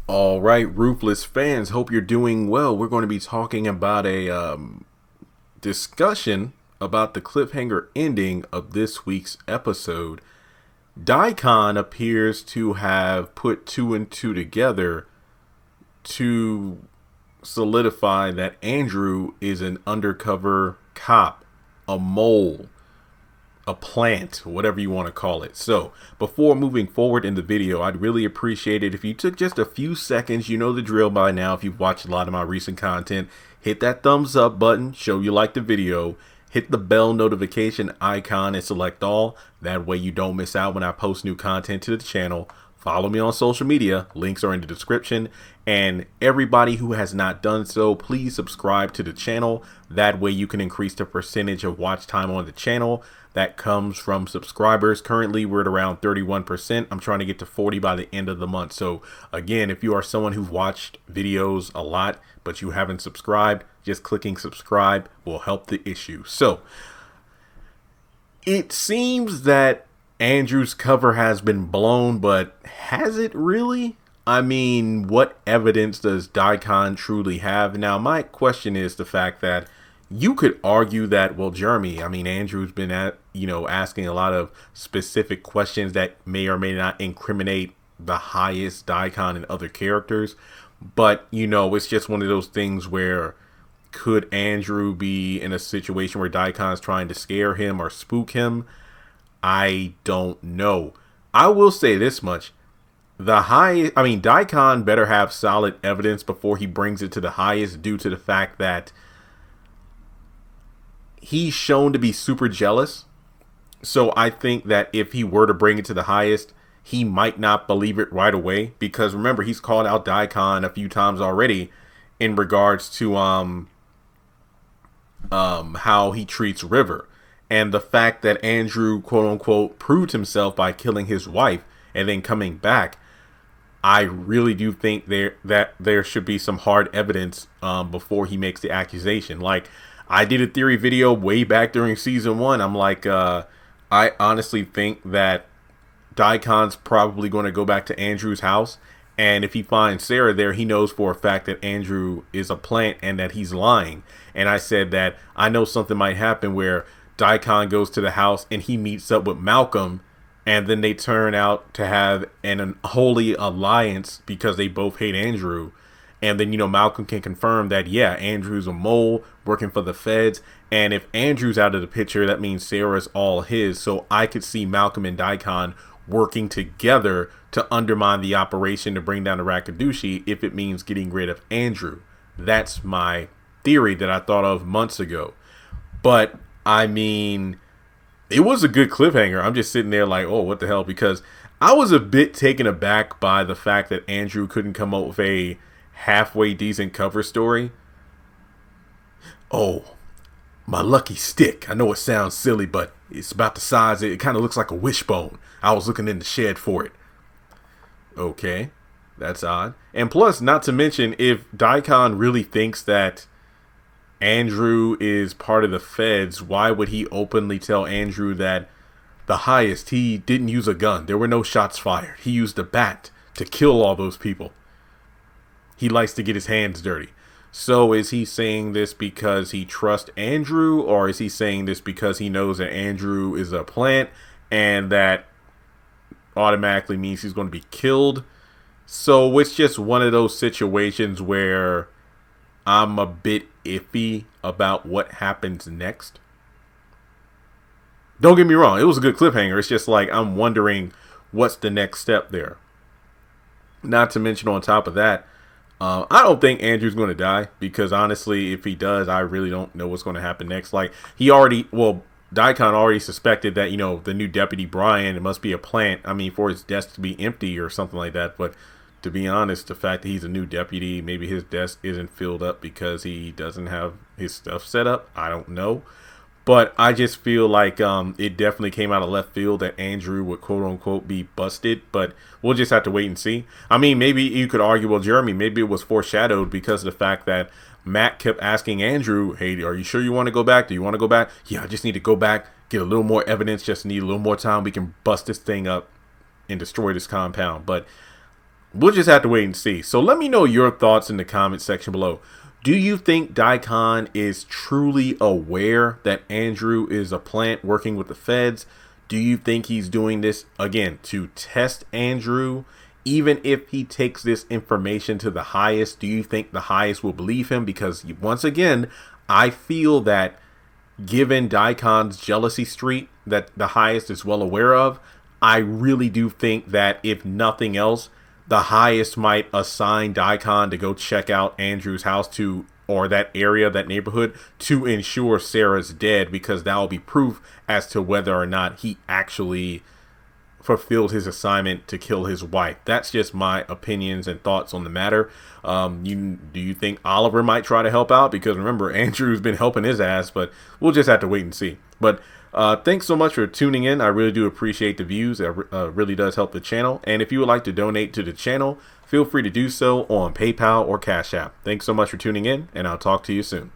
All right, Ruthless fans, hope you're doing well. We're going to be talking about a discussion about the cliffhanger ending of this week's episode. Daikon appears to have put two and two together to solidify that Andrew is an undercover cop, a mole, a plant, whatever you want to call it. So before moving forward in the video, I'd really appreciate it if you took just a few seconds. You know the drill by now. If you've watched a lot of my recent content, hit that thumbs up button, show you like the video, hit the bell notification icon and select all. That way you don't miss out when I post new content to the channel. Follow me on social media. Links are in the description. And everybody who has not done so, please subscribe to the channel. That way you can increase the percentage of watch time on the channel that comes from subscribers. Currently, we're at around 31%. I'm trying to get to 40 by the end of the month. So again, if you are someone who's watched videos a lot, but you haven't subscribed, just clicking subscribe will help the issue. So it seems that Andrew's cover has been blown, but has it really? I mean, what evidence does Daikon truly have? Now, my question is the fact that you could argue that, well, Jeremy, I mean, Andrew's been asking a lot of specific questions that may or may not incriminate the highest Daikon and other characters. But, it's just one of those things where could Andrew be in a situation where Daikon's trying to scare him or spook him? I don't know. I will say this much. Daikon better have solid evidence before he brings it to the highest, due to the fact that he's shown to be super jealous. So I think that if he were to bring it to the highest, he might not believe it right away. Because remember, he's called out Daikon a few times already in regards to how he treats River. And the fact that Andrew, quote unquote, proved himself by killing his wife and then coming back, I really do think there should be some hard evidence before he makes the accusation. Like, I did a theory video way back during season 1. I'm like, I honestly think that Daikon's probably going to go back to Andrew's house. And if he finds Sarah there, he knows for a fact that Andrew is a plant and that he's lying. And I said that I know something might happen where Daikon goes to the house and he meets up with Malcolm, and then they turn out to have an unholy alliance because they both hate Andrew. And then, Malcolm can confirm that, yeah, Andrew's a mole working for the feds. And if Andrew's out of the picture, that means Sarah's all his. So I could see Malcolm and Daikon working together to undermine the operation to bring down the Rakadushi if it means getting rid of Andrew. That's my theory that I thought of months ago. But I mean, it was a good cliffhanger. I'm just sitting there like, oh, what the hell? Because I was a bit taken aback by the fact that Andrew couldn't come up with a halfway decent cover story. Oh, my lucky stick. I know it sounds silly, but it's about the size. It kind of looks like a wishbone. I was looking in the shed for it. Okay, that's odd. And plus, not to mention, if Daikon really thinks that Andrew is part of the feds, why would he openly tell Andrew that the highest, he didn't use a gun? There were no shots fired. He used a bat to kill all those people. He likes to get his hands dirty. So is he saying this because he trusts Andrew, or is he saying this because he knows that Andrew is a plant and that automatically means he's going to be killed? So it's just one of those situations where I'm a bit iffy about what happens next. Don't get me wrong, it was a good cliffhanger. It's just like I'm wondering what's the next step there. Not to mention, on top of that, I don't think Andrew's going to die, because honestly, if he does, I really don't know what's going to happen next. Like, Daikon already suspected that, the new deputy Brian, it must be a plant. I mean, for his desk to be empty or something like that. But to be honest, the fact that he's a new deputy, maybe his desk isn't filled up because he doesn't have his stuff set up. I don't know. But I just feel like it definitely came out of left field that Andrew would, quote unquote, be busted. But we'll just have to wait and see. I mean, maybe you could argue, well, Jeremy, maybe it was foreshadowed because of the fact that Matt kept asking Andrew, hey, are you sure you want to go back? Do you want to go back? Yeah, I just need to go back, get a little more evidence, just need a little more time. We can bust this thing up and destroy this compound. But we'll just have to wait and see. So let me know your thoughts in the comment section below. Do you think Daikon is truly aware that Andrew is a plant working with the feds? Do you think he's doing this, again, to test Andrew? Even if he takes this information to the highest, do you think the highest will believe him? Because once again, I feel that given Daikon's jealousy streak that the highest is well aware of, I really do think that if nothing else, the highest might assign Daikon to go check out Andrew's house or that area, that neighborhood, to ensure Sarah's dead, because that will be proof as to whether or not he actually fulfilled his assignment to kill his wife. That's just my opinions and thoughts on the matter. Do you think Oliver might try to help out? Because remember, Andrew's been helping his ass, but we'll just have to wait and see. But thanks so much for tuning in. I really do appreciate the views. It really does help the channel. And if you would like to donate to the channel, feel free to do so on PayPal or Cash App. Thanks so much for tuning in, and I'll talk to you soon.